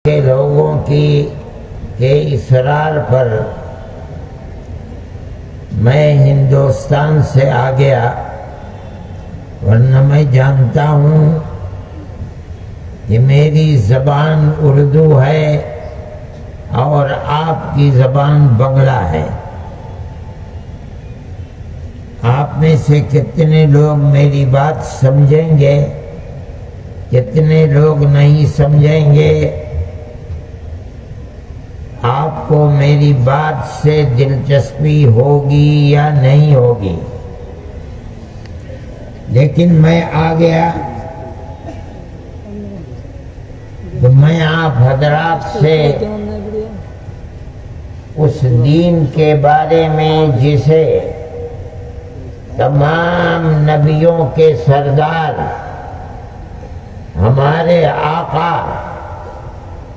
کے لوگوں کے اصرار پر میں ہندوستان سے آ گیا، ورنہ میں جانتا ہوں کہ میری زبان اردو ہے اور آپ کی زبان بنگلہ ہے۔ آپ میں سے کتنے لوگ میری بات سمجھیں گے، کتنے لوگ نہیں سمجھیں گے؟ آپ کو میری بات سے دلچسپی ہوگی یا نہیں ہوگی؟ لیکن میں آ گیا تو میں آپ حضرات سے اس دین کے بارے میں جسے تمام نبیوں کے سردار ہمارے آقا